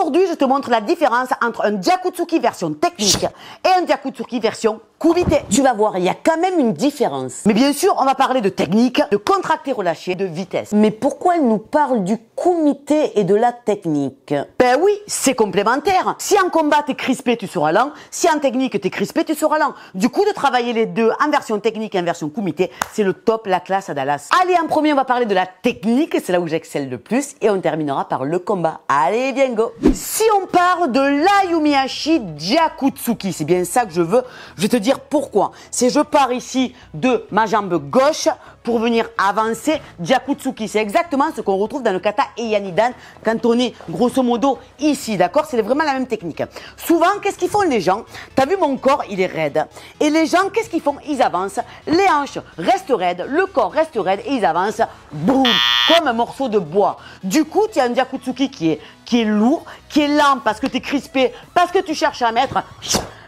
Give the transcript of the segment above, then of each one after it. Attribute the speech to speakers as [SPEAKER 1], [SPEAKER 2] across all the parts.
[SPEAKER 1] Aujourd'hui, je te montre la différence entre un Jakutsuki version technique et un Jakutsuki version kumite. Tu vas voir, il y a quand même une différence. Mais bien sûr, on va parler de technique, de contracté-relâché, de vitesse. Mais pourquoi elle nous parle du kumite et de la technique? Ben oui, c'est complémentaire. Si en combat t'es crispé, tu seras lent. Si en technique t'es crispé, tu seras lent. Du coup, de travailler les deux en version technique et en version kumite, c'est le top, la classe à Dallas. Allez, en premier, on va parler de la technique. C'est là où j'excelle le plus. Et on terminera par le combat. Allez, bien go. Si on parle de l'Ayumiyashi Jakutsuki, c'est bien ça que je veux. Je vais te dire pourquoi. C'est je pars ici de ma jambe gauche pour venir avancer Jakutsuki. C'est exactement ce qu'on retrouve dans le kata Eiyanidan quand on est grosso modo ici, d'accord? C'est vraiment la même technique. Souvent, qu'est-ce qu'ils font les gens? T'as vu, mon corps, il est raide. Et les gens, qu'est-ce qu'ils font? Ils avancent, les hanches restent raides, le corps reste raide et ils avancent, boum, comme un morceau de bois. Du coup, tu as un Jakutsuki qui est lourd, qui est lent parce que tu es crispé, parce que tu cherches à mettre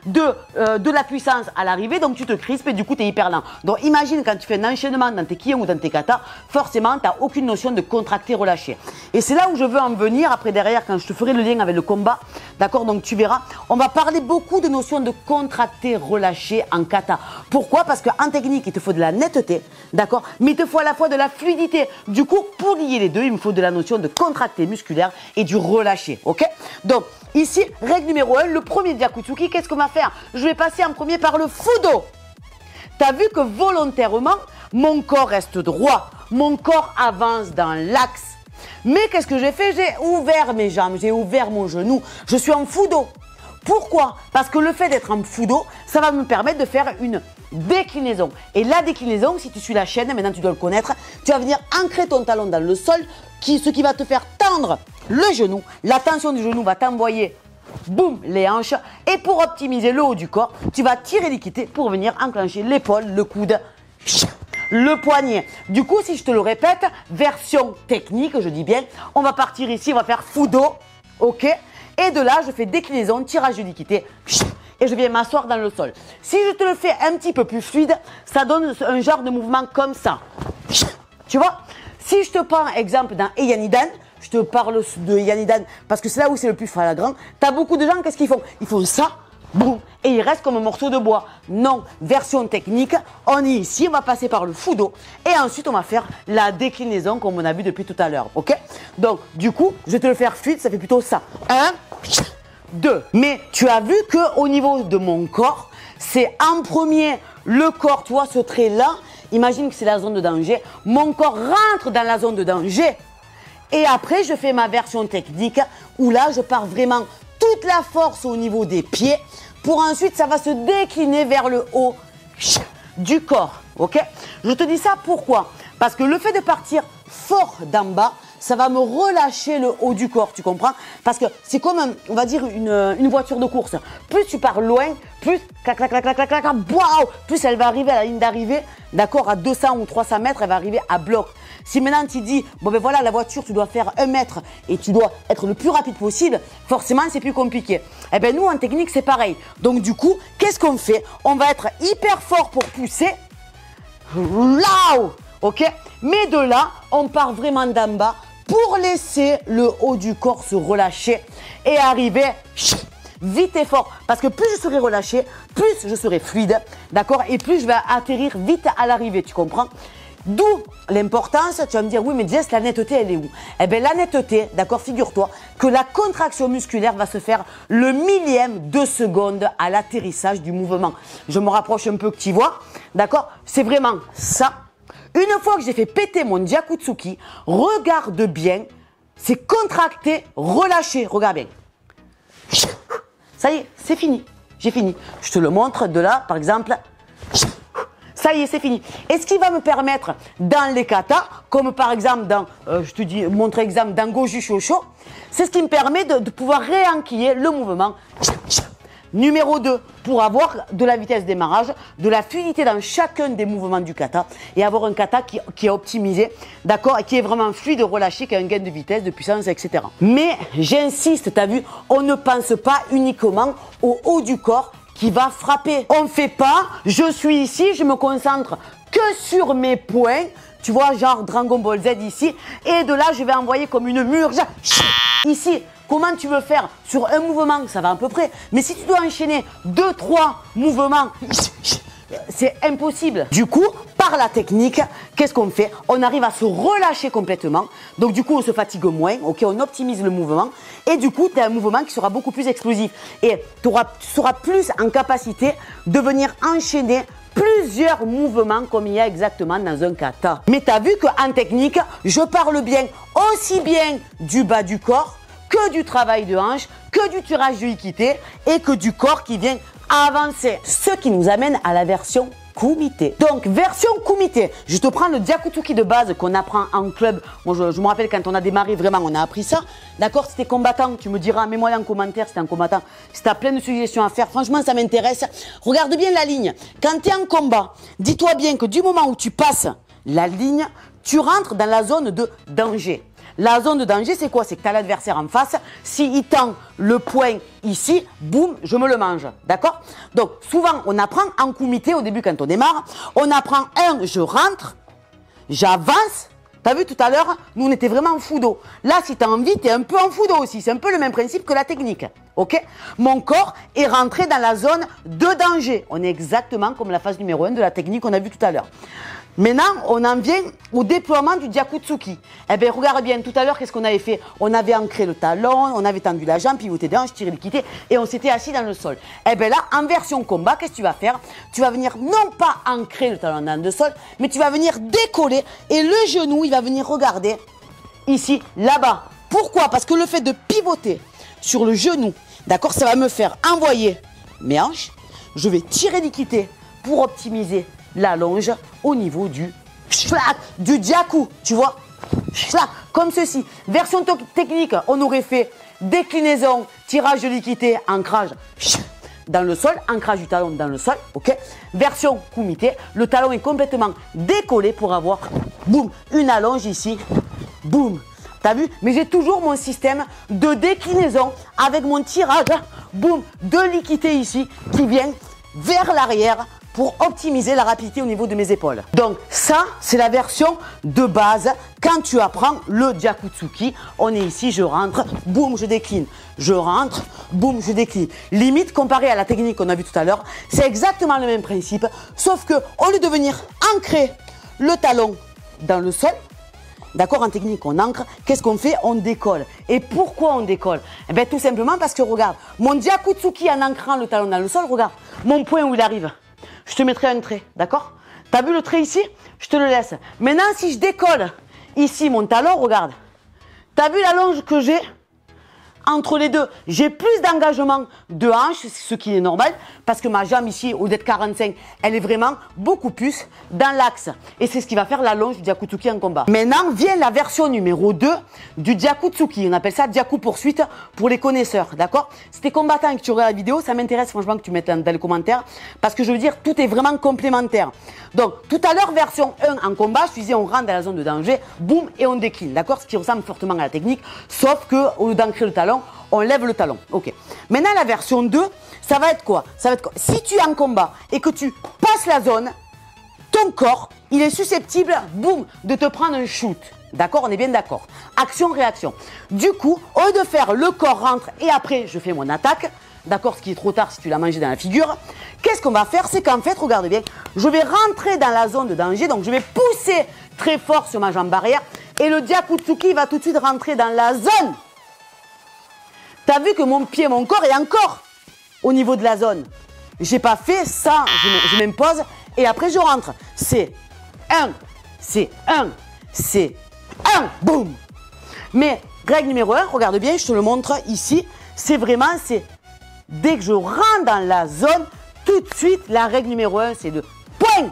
[SPEAKER 1] de la puissance à l'arrivée, donc tu te crispes et du coup tu es hyper lent. Donc imagine quand tu fais un enchaînement dans tes kiyons ou dans tes katas, forcément tu n'as aucune notion de contracté relâché. Et c'est là où je veux en venir après derrière quand je te ferai le lien avec le combat, d'accord? Donc tu verras, on va parler beaucoup de notions de contracté relâché en kata. Pourquoi? Parce qu'en technique il te faut de la netteté, d'accord? Mais il te faut à la fois de la fluidité. Du coup pour lier les deux, il me faut de la notion de contracté musculaire et du relâché, ok? Donc ici, règle numéro 1, le premier Jakutsuki, qu'est-ce qu'on va faire? Je vais passer en premier par le Fudo. Tu as vu que volontairement, mon corps reste droit, mon corps avance dans l'axe. Mais qu'est-ce que j'ai fait? J'ai ouvert mes jambes, j'ai ouvert mon genou, je suis en Fudo. Pourquoi? Parce que le fait d'être en Fudo, ça va me permettre de faire une déclinaison. Et la déclinaison, si tu suis la chaîne, maintenant tu dois le connaître, tu vas venir ancrer ton talon dans le sol, ce qui va te faire tendre le genou. La tension du genou va t'envoyer, boum, les hanches. Et pour optimiser le haut du corps, tu vas tirer l'équité pour venir enclencher l'épaule, le coude, le poignet. Du coup, si je te le répète, version technique, je dis bien, on va partir ici, on va faire Fudo, ok? Et de là, je fais déclinaison, tirage de l'équité, et je viens m'asseoir dans le sol. Si je te le fais un petit peu plus fluide, ça donne un genre de mouvement comme ça. Tu vois? Si je te prends exemple dans Eiyanidan, je te parle de Eiyanidan parce que c'est là où c'est le plus flagrant. Tu as beaucoup de gens, qu'est-ce qu'ils font? Ils font ça, boum, et ils restent comme un morceau de bois. Non, version technique, on est ici, on va passer par le Fudo et ensuite on va faire la déclinaison comme on a vu depuis tout à l'heure, ok? Donc, du coup, je vais te le faire fluide, ça fait plutôt ça. 1, 2. Mais tu as vu qu'au niveau de mon corps, c'est en premier le corps, tu vois ce trait là. Imagine que c'est la zone de danger. Mon corps rentre dans la zone de danger. Et après, je fais ma version technique où là, je pars vraiment toute la force au niveau des pieds. Pour ensuite, ça va se décliner vers le haut du corps. Ok? Je te dis ça pourquoi? Parce que le fait de partir fort d'en bas, ça va me relâcher le haut du corps, tu comprends? Parce que c'est comme, on va dire, une voiture de course. Plus tu pars loin, plus clac, clac, clac, clac, clac, clac, wow, plus elle va arriver à la ligne d'arrivée, d'accord, à 200 ou 300 mètres, elle va arriver à bloc. Si maintenant tu dis, bon ben voilà, la voiture, tu dois faire 1 mètre et tu dois être le plus rapide possible, forcément, c'est plus compliqué. Eh bien, nous, en technique, c'est pareil. Donc, du coup, qu'est-ce qu'on fait? On va être hyper fort pour pousser. Là, ok? Mais de là, on part vraiment d'en bas pour laisser le haut du corps se relâcher et arriver vite et fort. Parce que plus je serai relâché, plus je serai fluide, d'accord? Et plus je vais atterrir vite à l'arrivée, tu comprends? D'où l'importance, tu vas me dire, oui, mais Jess, la netteté, elle est où? Eh bien, la netteté, d'accord, figure-toi que la contraction musculaire va se faire le millième de seconde à l'atterrissage du mouvement. Je me rapproche un peu que tu vois, d'accord? C'est vraiment ça. Une fois que j'ai fait péter mon Jakutsuki, regarde bien, c'est contracté, relâché, regarde bien. Ça y est, c'est fini, j'ai fini. Je te le montre de là, par exemple. Ça y est, c'est fini. Et ce qui va me permettre dans les katas, comme par exemple dans, je te dis, montre exemple dans Goju Shosho, c'est ce qui me permet de pouvoir réenquiller le mouvement. Numéro 2, pour avoir de la vitesse de démarrage, de la fluidité dans chacun des mouvements du kata et avoir un kata qui est optimisé, d'accord, et qui est vraiment fluide, relâché, qui a un gain de vitesse, de puissance, etc. Mais j'insiste, tu as vu, on ne pense pas uniquement au haut du corps qui va frapper. On ne fait pas, je suis ici, je me concentre que sur mes points, tu vois, genre Dragon Ball Z ici, et de là, je vais envoyer comme une murge. Ici, comment tu veux faire sur un mouvement, ça va à peu près. Mais si tu dois enchaîner 2-3 mouvements, c'est impossible. Du coup, par la technique, qu'est-ce qu'on fait? On arrive à se relâcher complètement. Donc du coup, on se fatigue moins. Ok, on optimise le mouvement. Et du coup, tu as un mouvement qui sera beaucoup plus explosif. Et tu seras plus en capacité de venir enchaîner plusieurs mouvements comme il y a exactement dans un kata. Mais tu as vu qu'en technique, je parle bien aussi bien du bas du corps que du travail de hanche, que du tirage de ikité et que du corps qui vient avancer. Ce qui nous amène à la version kumité. Donc, version kumité, je te prends le Gyaku-tsuki de base qu'on apprend en club. Moi, je me rappelle quand on a démarré, vraiment, on a appris ça. D'accord, si t'es combattant, tu me diras, mets-moi en commentaire si t'es un combattant. Si t'as plein de suggestions à faire, franchement, ça m'intéresse. Regarde bien la ligne. Quand t'es en combat, dis-toi bien que du moment où tu passes la ligne, tu rentres dans la zone de danger. La zone de danger, c'est quoi? C'est que tu as l'adversaire en face. S'il tend le poing ici, boum, je me le mange. D'accord? Donc, souvent, on apprend en kumité au début quand on démarre. On apprend je rentre, j'avance. Tu as vu tout à l'heure, nous, on était vraiment en fudo. Là, si tu as envie, tu es un peu en fudo aussi. C'est un peu le même principe que la technique. Ok? Mon corps est rentré dans la zone de danger. On est exactement comme la phase numéro 1 de la technique qu'on a vu tout à l'heure. Maintenant, on en vient au déploiement du Gyaku-tsuki. Eh bien, regarde bien, tout à l'heure, qu'est-ce qu'on avait fait? On avait ancré le talon, on avait tendu la jambe, pivoté des hanches, tiré l'ikité et on s'était assis dans le sol. Eh bien là, en version combat, qu'est-ce que tu vas faire? Tu vas venir non pas ancrer le talon dans le sol, mais tu vas venir décoller et le genou, il va venir regarder ici, là-bas. Pourquoi? Parce que le fait de pivoter sur le genou, d'accord, ça va me faire envoyer mes hanches. Je vais tirer l'ikité pour optimiser la longe au niveau du Gyaku, tu vois, comme ceci. Version technique, on aurait fait déclinaison, tirage de l'ikité, ancrage dans le sol, ancrage du talon dans le sol, ok. Version kumité, le talon est complètement décollé pour avoir, boum, une allonge ici, boum. T'as vu? Mais j'ai toujours mon système de déclinaison avec mon tirage, boum, de l'ikité ici qui vient vers l'arrière pour optimiser la rapidité au niveau de mes épaules. Donc ça, c'est la version de base quand tu apprends le Gyaku-tsuki. On est ici, je rentre, boum, je décline. Je rentre, boum, je décline. Limite, comparé à la technique qu'on a vu tout à l'heure, c'est exactement le même principe, sauf que au lieu de venir ancrer le talon dans le sol, d'accord, en technique, on ancre, qu'est-ce qu'on fait? On décolle. Et pourquoi on décolle? Eh bien, tout simplement parce que, regarde, mon Gyaku-tsuki en ancrant le talon dans le sol, regarde, mon point où il arrive. Je te mettrai un trait, d'accord? T'as vu le trait ici? Je te le laisse. Maintenant, si je décolle ici mon talon, regarde. T'as vu la longe que j'ai entre les deux? J'ai plus d'engagement de hanche, ce qui est normal, parce que ma jambe ici, au lieu d'être 45, elle est vraiment beaucoup plus dans l'axe. Et c'est ce qui va faire la longe du Gyaku-tsuki en combat. Maintenant, vient la version numéro 2 du Gyaku-tsuki. On appelle ça Gyaku poursuite pour les connaisseurs, d'accord? Si t'es combattant et que tu regardes la vidéo, ça m'intéresse franchement que tu mettes dans les commentaires, parce que je veux dire, tout est vraiment complémentaire. Donc, tout à l'heure, version 1 en combat, je te disais, on rentre dans la zone de danger, boum, et on décline, d'accord? Ce qui ressemble fortement à la technique, sauf que au lieu d'ancrer le talon, on lève le talon. Ok. Maintenant, la version 2, ça va être quoi? Ça va être quoi? Si tu es en combat et que tu passes la zone, ton corps, il est susceptible, boum, de te prendre un shoot. D'accord? On est bien d'accord. Action-réaction. Du coup, au lieu de faire le corps rentre et après, je fais mon attaque, d'accord? Ce qui est trop tard si tu l'as mangé dans la figure. Qu'est-ce qu'on va faire? C'est qu'en fait, regarde bien, je vais rentrer dans la zone de danger, donc je vais pousser très fort sur ma jambe arrière et le Gyaku-tsuki va tout de suite rentrer dans la zone. T'as vu que mon pied, mon corps est encore au niveau de la zone. J'ai pas fait ça, je m'impose et après je rentre. C'est 1, c'est 1, c'est 1, boum. Mais règle numéro 1, regarde bien, je te le montre ici, c'est vraiment, c'est dès que je rentre dans la zone, tout de suite, la règle numéro 1, c'est de point.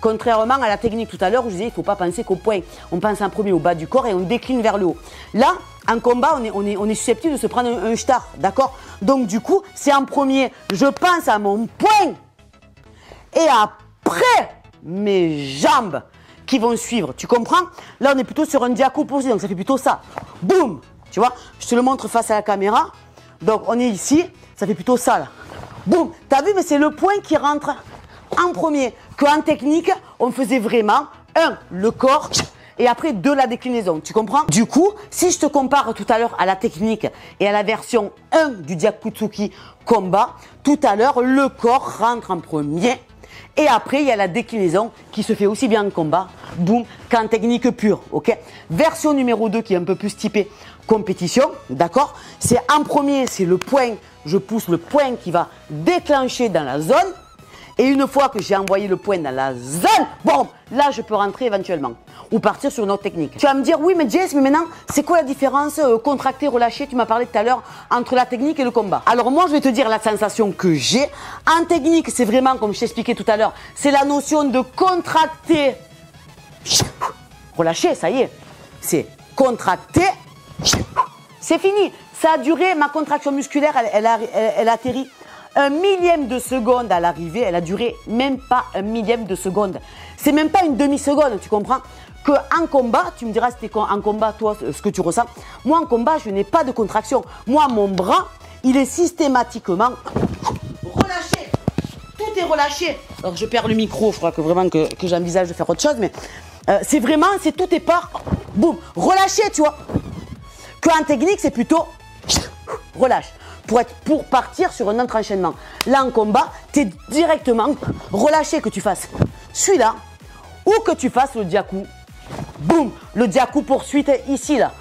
[SPEAKER 1] Contrairement à la technique tout à l'heure où je disais, il ne faut pas penser qu'au point. On pense en premier au bas du corps et on décline vers le haut. Là, en combat, on est susceptible de se prendre un star, d'accord? Donc du coup, c'est en premier, je pense à mon point et après, mes jambes qui vont suivre. Tu comprends? Là, on est plutôt sur un Gyaku poursuite, donc ça fait plutôt ça. Boum! Tu vois? Je te le montre face à la caméra. Donc, on est ici, ça fait plutôt ça, là. Boum! T'as vu, mais c'est le point qui rentre en premier. Qu'en technique, on faisait vraiment, le corps, et après de la déclinaison, tu comprends? Du coup, si je te compare tout à l'heure à la technique et à la version 1 du Gyakutsuki combat, tout à l'heure, le corps rentre en premier. Et après, il y a la déclinaison qui se fait aussi bien en combat, boum, qu'en technique pure, ok? Version numéro 2 qui est un peu plus typée compétition, d'accord? C'est en premier, c'est le point, je pousse le point qui va déclencher dans la zone. Et une fois que j'ai envoyé le point dans la zone, bon, là, je peux rentrer éventuellement ou partir sur une autre technique. Tu vas me dire, oui, mais Jess, mais maintenant, c'est quoi la différence contracté, relâché? Tu m'as parlé tout à l'heure entre la technique et le combat. Alors moi, je vais te dire la sensation que j'ai. En technique, c'est vraiment, comme je t'expliquais tout à l'heure, c'est la notion de contracter, relâcher, ça y est. C'est contracter, c'est fini. Ça a duré, ma contraction musculaire, elle atterrit 1/1000 de seconde à l'arrivée, elle a duré même pas 1/1000 de seconde. C'est même pas une demi-seconde, tu comprends? Que en combat, tu me diras c'était en combat toi ce que tu ressens. Moi en combat, je n'ai pas de contraction. Moi mon bras, il est systématiquement relâché. Tout est relâché. Alors je perds le micro, je crois que vraiment que j'envisage de faire autre chose, mais c'est vraiment, c'est tout est part, boum, relâché, tu vois. Que en technique, c'est plutôt relâche. Pour partir sur un autre enchaînement. Là, en combat, tu es directement relâché, que tu fasses celui-là ou que tu fasses le Gyaku. Boum, le Gyaku poursuite ici, là.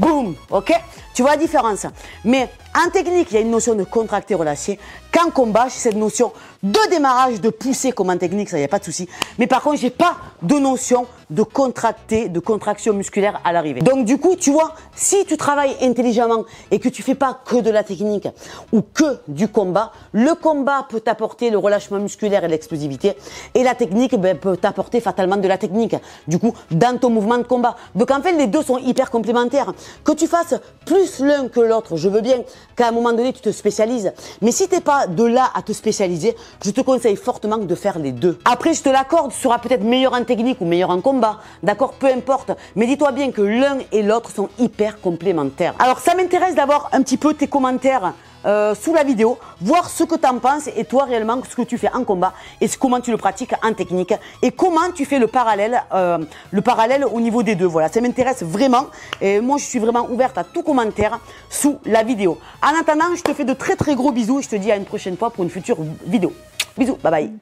[SPEAKER 1] Boum, ok? Tu vois la différence? Mais en technique, il y a une notion de contracté, relâché. Qu'en combat, j'ai cette notion de démarrage, de pousser comme en technique, ça, il n'y a pas de souci. Mais par contre, j'ai pas de notion de contracté, de contraction musculaire à l'arrivée. Donc du coup, tu vois, si tu travailles intelligemment et que tu fais pas que de la technique ou que du combat, le combat peut t'apporter le relâchement musculaire et l'explosivité et la technique peut t'apporter fatalement de la technique. Du coup, dans ton mouvement de combat. Donc en fait, les deux sont hyper complémentaires. Que tu fasses plus l'un que l'autre, je veux bien qu'à un moment donné, tu te spécialises. Mais si t'es pas de là à te spécialiser, je te conseille fortement de faire les deux. Après, je te l'accorde, tu seras peut-être meilleur en technique ou meilleur en combat. D'accord, peu importe. Mais dis-toi bien que l'un et l'autre sont hyper complémentaires. Alors, ça m'intéresse d'avoir un petit peu tes commentaires sous la vidéo, voir ce que tu en penses et toi réellement ce que tu fais en combat et comment tu le pratiques en technique et comment tu fais le parallèle au niveau des deux. Voilà, ça m'intéresse vraiment et moi je suis vraiment ouverte à tout commentaire sous la vidéo. En attendant, je te fais de très très gros bisous et je te dis à une prochaine fois pour une future vidéo. Bisous, bye bye.